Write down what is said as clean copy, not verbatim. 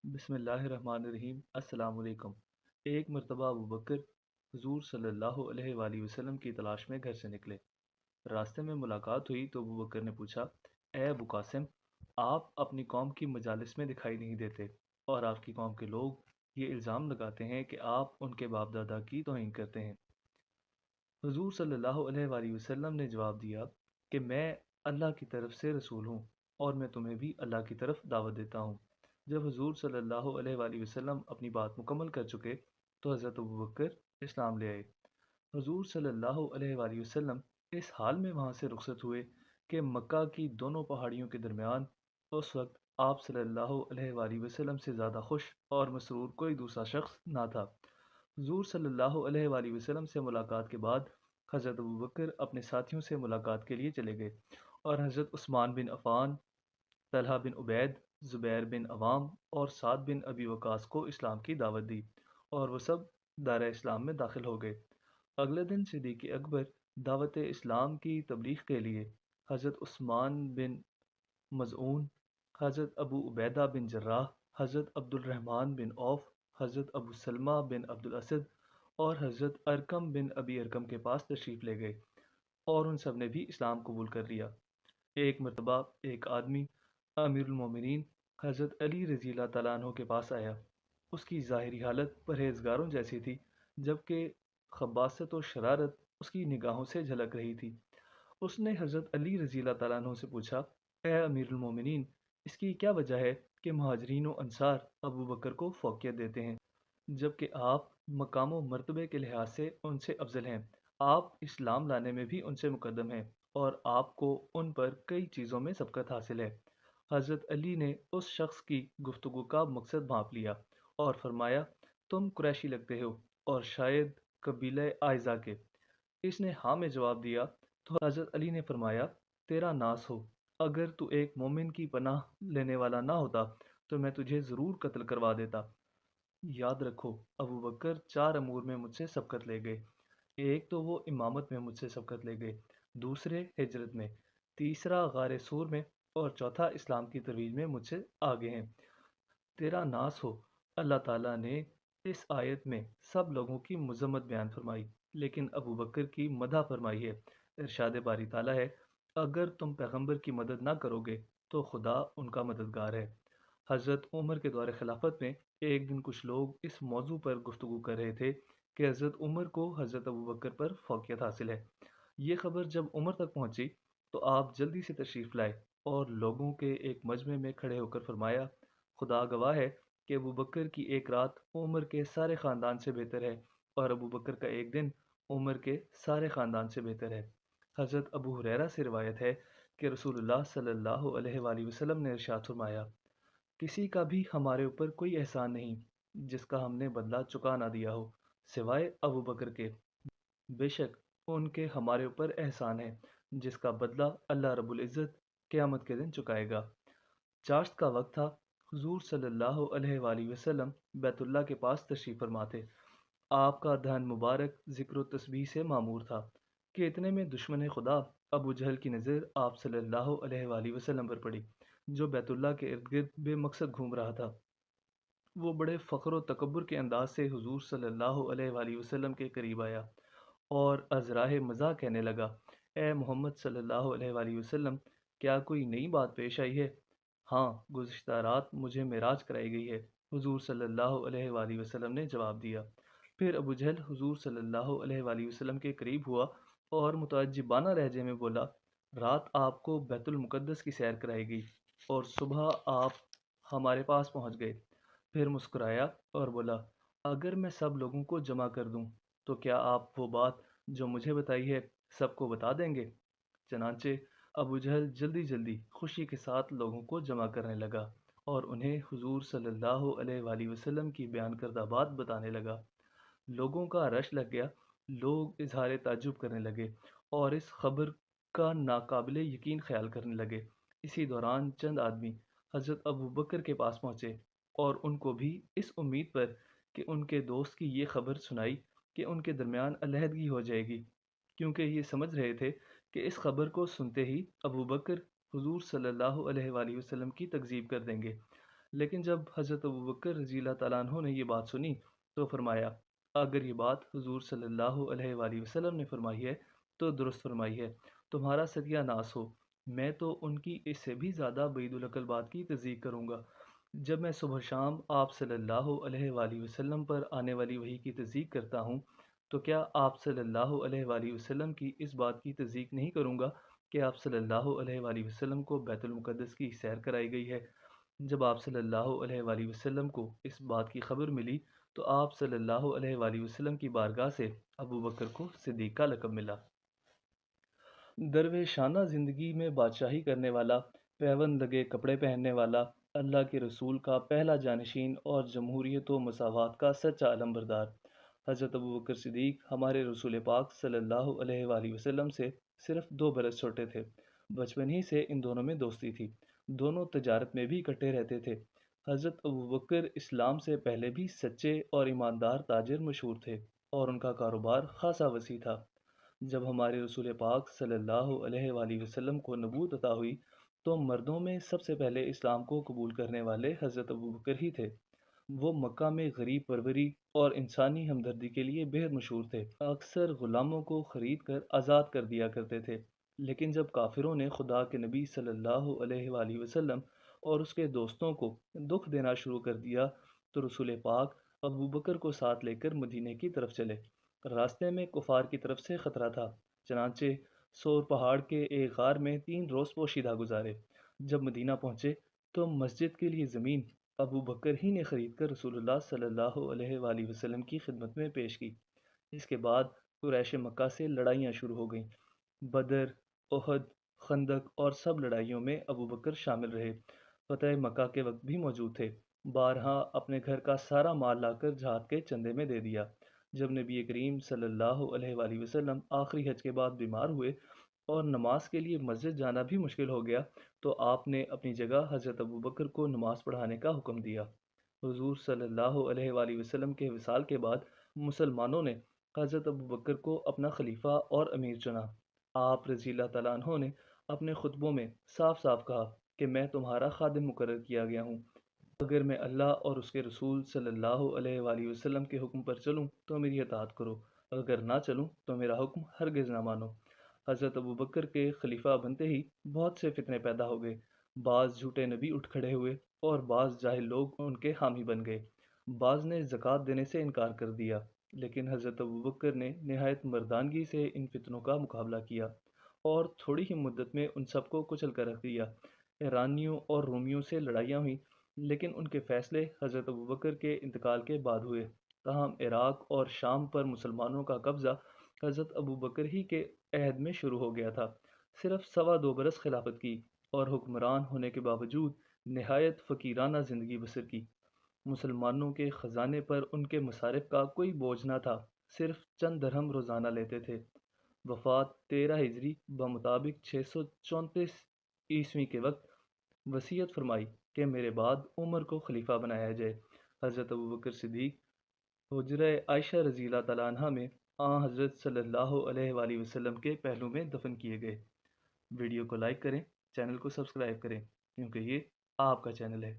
بسم اللہ الرحمن الرحیم۔ السلام علیکم۔ ایک مرتبہ ابو بکر حضور صلی اللہ علیہ وآلہ وسلم کی تلاش میں گھر سے نکلے۔ راستے میں ملاقات ہوئی تو ابو بکر نے پوچھا، اے ابو قاسم، آپ اپنی قوم کی مجالس میں دکھائی نہیں دیتے اور آپ کی قوم کے لوگ یہ الزام لگاتے ہیں کہ آپ ان کے باپ دادا کی توہین کرتے ہیں۔ حضور صلی اللہ علیہ وآلہ وسلم نے جواب دیا کہ میں اللہ کی طرف سے رسول ہوں اور میں تمہیں بھی اللہ کی طرف دعوت دیتا ہوں۔ جب حضور صلی اللہ علیہ وآلہ وسلم اپنی بات مکمل کر چکے تو حضرت ابو بکر اسلام لے آئے۔ حضور صلی اللہ علیہ وآلہ وسلم اس حال میں وہاں سے رخصت ہوئے کہ مکہ کی دونوں پہاڑیوں کے درمیان اس وقت آپ صلی اللہ علیہ وآلہ وسلم سے زیادہ خوش اور مسرور کوئی دوسرا شخص نہ تھا۔ حضور صلی اللہ علیہ وآلہ وسلم سے ملاقات کے بعد حضرت ابو بکر اپنے ساتھیوں سے ملاقات کے لیے چلے گئے اور حضرت عثمان بن عفان، طلحہ بن عبید، زبیر بن عوام اور سعد بن ابی وقاص کو اسلام کی دعوت دی اور وہ سب دار اسلام میں داخل ہو گئے۔ اگلے دن صدیق اکبر دعوت اسلام کی تبلیغ کے لیے حضرت عثمان بن مظعون، حضرت ابو عبیدہ بن جراح، حضرت عبد الرحمن بن عوف، حضرت ابو سلمہ بن عبد الاسد اور حضرت ارکم بن ابی ارکم کے پاس تشریف لے گئے اور ان سب نے بھی اسلام قبول کر لیا۔ ایک مرتبہ ایک آدمی امیر المومنین حضرت علی رضی اللہ تعالیٰ عنہ کے پاس آیا۔ اس کی ظاہری حالت پرہیزگاروں جیسی تھی، جبکہ خباثت و شرارت اس کی نگاہوں سے جھلک رہی تھی۔ اس نے حضرت علی رضی اللہ تعالیٰ عنہ سے پوچھا، اے امیر المومنین، اس کی کیا وجہ ہے کہ مہاجرین و انصار ابو بکر کو فوقیت دیتے ہیں جبکہ آپ مقام و مرتبے کے لحاظ سے ان سے افضل ہیں؟ آپ اسلام لانے میں بھی ان سے مقدم ہیں اور آپ کو ان پر کئی چیزوں میں سبقت حاصل ہے۔ حضرت علی نے اس شخص کی گفتگو کا مقصد بھانپ لیا اور فرمایا، تم قریشی لگتے ہو اور شاید قبیلہ آئزہ کے۔ اس نے ہاں میں جواب دیا تو حضرت علی نے فرمایا، تیرا ناس ہو، اگر تو ایک مومن کی پناہ لینے والا نہ ہوتا تو میں تجھے ضرور قتل کروا دیتا۔ یاد رکھو، ابو بکر چار امور میں مجھ سے سبقت لے گئے۔ ایک تو وہ امامت میں مجھ سے سبقت لے گئے، دوسرے ہجرت میں، تیسرا غار سور میں اور چوتھا اسلام کی ترویج میں مجھ سے آگے ہیں۔ تیرا ناس ہو، اللہ تعالیٰ نے اس آیت میں سب لوگوں کی مذمت بیان فرمائی لیکن ابو بکر کی مدح فرمائی ہے۔ ارشاد باری تعالیٰ ہے، اگر تم پیغمبر کی مدد نہ کرو گے تو خدا ان کا مددگار ہے۔ حضرت عمر کے دور خلافت میں ایک دن کچھ لوگ اس موضوع پر گفتگو کر رہے تھے کہ حضرت عمر کو حضرت ابو بکر پر فوقیت حاصل ہے۔ یہ خبر جب عمر تک پہنچی تو آپ جلدی سے تشریف لائے اور لوگوں کے ایک مجمع میں کھڑے ہو کر فرمایا، خدا گواہ ہے کہ ابو بکر کی ایک رات عمر کے سارے خاندان سے بہتر ہے اور ابو بکر کا ایک دن عمر کے سارے خاندان سے بہتر ہے۔ حضرت ابو ہریرہ سے روایت ہے کہ رسول اللہ صلی اللہ علیہ وآلہ وسلم نے ارشاد فرمایا، کسی کا بھی ہمارے اوپر کوئی احسان نہیں جس کا ہم نے بدلہ چکا نہ دیا ہو سوائے ابو بکر کے، بے شک ان کے ہمارے اوپر احسان ہے جس کا بدلہ اللہ رب العزت قیامت کے دن چکائے گا۔ چاشت کا وقت تھا۔ حضور صلی اللہ علیہ وآلہ وسلم بیت اللہ کے پاس تشریف فرما تھے۔ آپ کا دہن مبارک ذکر و تسبیح سے معمور تھا کہ اتنے میں دشمن خدا ابو جہل کی نظر آپ صلی اللہ علیہ وآلہ وسلم پر پڑی، جو بیت اللہ کے ارد گرد بے مقصد گھوم رہا تھا۔ وہ بڑے فخر و تکبر کے انداز سے حضور صلی اللہ علیہ وآلہ وسلم کے قریب آیا اور از راہ مزاح کہنے لگا، اے محمد صلی اللہ علیہ وآلہ وسلم، کیا کوئی نئی بات پیش آئی ہے؟ ہاں، گزشتہ رات مجھے معراج کرائی گئی ہے، حضور صلی اللہ علیہ وآلہ وسلم نے جواب دیا۔ پھر ابو جہل حضور صلی اللہ علیہ وآلہ وسلم کے قریب ہوا اور متعجبانہ لہجے میں بولا، رات آپ کو بیت المقدس کی سیر کرائی گئی اور صبح آپ ہمارے پاس پہنچ گئے۔ پھر مسکرایا اور بولا، اگر میں سب لوگوں کو جمع کر دوں تو کیا آپ وہ بات جو مجھے بتائی ہے سب کو بتا دیں گے؟ چنانچہ ابو جہل جلدی جلدی خوشی کے ساتھ لوگوں کو جمع کرنے لگا اور انہیں حضور صلی اللہ علیہ وآلہ وسلم کی بیان کردہ بات بتانے لگا۔ لوگوں کا رش لگ گیا، لوگ اظہار تعجب کرنے لگے اور اس خبر کا ناقابل یقین خیال کرنے لگے۔ اسی دوران چند آدمی حضرت ابو بکر کے پاس پہنچے اور ان کو بھی اس امید پر کہ ان کے دوست کی یہ خبر سنائی کہ ان کے درمیان علیحدگی ہو جائے گی، کیونکہ یہ سمجھ رہے تھے کہ اس خبر کو سنتے ہی ابو بکر حضور صلی اللہ علیہ وآلہ وسلم کی تکذیب کر دیں گے۔ لیکن جب حضرت ابوبکر رضی اللہ تعالیٰ عنہ نے یہ بات سنی تو فرمایا، اگر یہ بات حضور صلی اللہ علیہ وآلہ وسلم نے فرمائی ہے تو درست فرمائی ہے، تمہارا ستیہ ناس ہو، میں تو ان کی اس سے بھی زیادہ بعید العقل بات کی تصدیق کروں گا۔ جب میں صبح شام آپ صلی اللہ علیہ وآلہ وسلم پر آنے والی وحی کی تصدیق کرتا ہوں تو کیا آپ صلی اللہ علیہ وآلہ وسلم کی اس بات کی تصدیق نہیں کروں گا کہ آپ صلی اللہ علیہ وآلہ وسلم کو بیت المقدس کی سیر کرائی گئی ہے؟ جب آپ صلی اللہ علیہ وآلہ وسلم کو اس بات کی خبر ملی تو آپ صلی اللہ علیہ وآلہ وسلم کی بارگاہ سے ابو بکر کو صدیق کا لقب ملا۔ درویشانہ زندگی میں بادشاہی کرنے والا، پیوند لگے کپڑے پہننے والا، اللہ کے رسول کا پہلا جانشین اور جمہوریت و مساوات کا سچا علمبردار حضرت ابوبکر صدیق ہمارے رسول پاک صلی اللہ علیہ وآلہ وسلم سے صرف 2 برس چھوٹے تھے۔ بچپن ہی سے ان دونوں میں دوستی تھی، دونوں تجارت میں بھی اکٹھے رہتے تھے۔ حضرت ابوبکر اسلام سے پہلے بھی سچے اور ایماندار تاجر مشہور تھے اور ان کا کاروبار خاصا وسیع تھا۔ جب ہمارے رسول پاک صلی اللہ علیہ وآلہ وسلم کو نبوت عطا ہوئی تو مردوں میں سب سے پہلے اسلام کو قبول کرنے والے حضرت ابوبکر ہی تھے۔ وہ مکہ میں غریب پروری اور انسانی ہمدردی کے لیے بہت مشہور تھے، اکثر غلاموں کو خرید کر آزاد کر دیا کرتے تھے۔ لیکن جب کافروں نے خدا کے نبی صلی اللہ علیہ وآلہ وسلم اور اس کے دوستوں کو دکھ دینا شروع کر دیا تو رسول پاک ابوبکر کو ساتھ لے کر مدینے کی طرف چلے۔ راستے میں کفار کی طرف سے خطرہ تھا، چنانچہ سور پہاڑ کے ایک غار میں 3 روز پوشیدہ گزارے۔ جب مدینہ پہنچے تو مسجد کے لیے زمین ابو بکر ہی نے خرید کر رسول اللہ صلی اللہ علیہ وآلہ وسلم کی خدمت میں پیش کی۔ اس کے بعد قریش مکہ سے لڑائیاں شروع ہو گئیں۔ بدر، احد، خندق اور سب لڑائیوں میں ابو بکر شامل رہے، فتح مکہ کے وقت بھی موجود تھے۔ بارہا اپنے گھر کا سارا مال لا کر جہاد کے چندے میں دے دیا۔ جب نبی کریم صلی اللہ علیہ وآلہ وسلم آخری حج کے بعد بیمار ہوئے اور نماز کے لیے مسجد جانا بھی مشکل ہو گیا تو آپ نے اپنی جگہ حضرت ابوبکر کو نماز پڑھانے کا حکم دیا۔ حضور صلی اللہ علیہ وآلہ وسلم کے وصال کے بعد مسلمانوں نے حضرت ابوبکر کو اپنا خلیفہ اور امیر چنا۔ آپ رضی اللہ تعالیٰ عنہ نے اپنے خطبوں میں صاف صاف کہا کہ میں تمہارا خادم مقرر کیا گیا ہوں، اگر میں اللہ اور اس کے رسول صلی اللہ علیہ وآلہ وسلم کے حکم پر چلوں تو میری اطاعت کرو، اگر نہ چلوں تو میرا حکم ہرگز نہ مانو۔ حضرت ابوبکر کے خلیفہ بنتے ہی بہت سے فتنے پیدا ہو گئے، بعض جھوٹے نبی اٹھ کھڑے ہوئے اور بعض جاہل لوگ ان کے حامی بن گئے، بعض نے زکوٰۃ دینے سے انکار کر دیا، لیکن حضرت ابوبکر نے نہایت مردانگی سے ان فتنوں کا مقابلہ کیا اور تھوڑی ہی مدت میں ان سب کو کچل کر رکھ دیا۔ ایرانیوں اور رومیوں سے لڑائیاں ہوئیں لیکن ان کے فیصلے حضرت ابوبکر کے انتقال کے بعد ہوئے، تاہم عراق اور شام پر مسلمانوں کا قبضہ حضرت ابوبکر ہی کے عہد میں شروع ہو گیا تھا۔ صرف 2.25 برس خلافت کی اور حکمران ہونے کے باوجود نہایت فقیرانہ زندگی بسر کی۔ مسلمانوں کے خزانے پر ان کے مصارف کا کوئی بوجھ نہ تھا، صرف چند درہم روزانہ لیتے تھے۔ وفات 13 ہجری بمطابق 634 عیسوی کے وقت وصیت فرمائی کہ میرے بعد عمر کو خلیفہ بنایا جائے۔ حضرت ابوبکر صدیق حجرہ عائشہ رضی اللہ تعالیٰ عنہ میں حضرت صلی اللہ علیہ وآلہ وسلم کے پہلو میں دفن کیے گئے۔ ویڈیو کو لائک کریں، چینل کو سبسکرائب کریں کیونکہ یہ آپ کا چینل ہے۔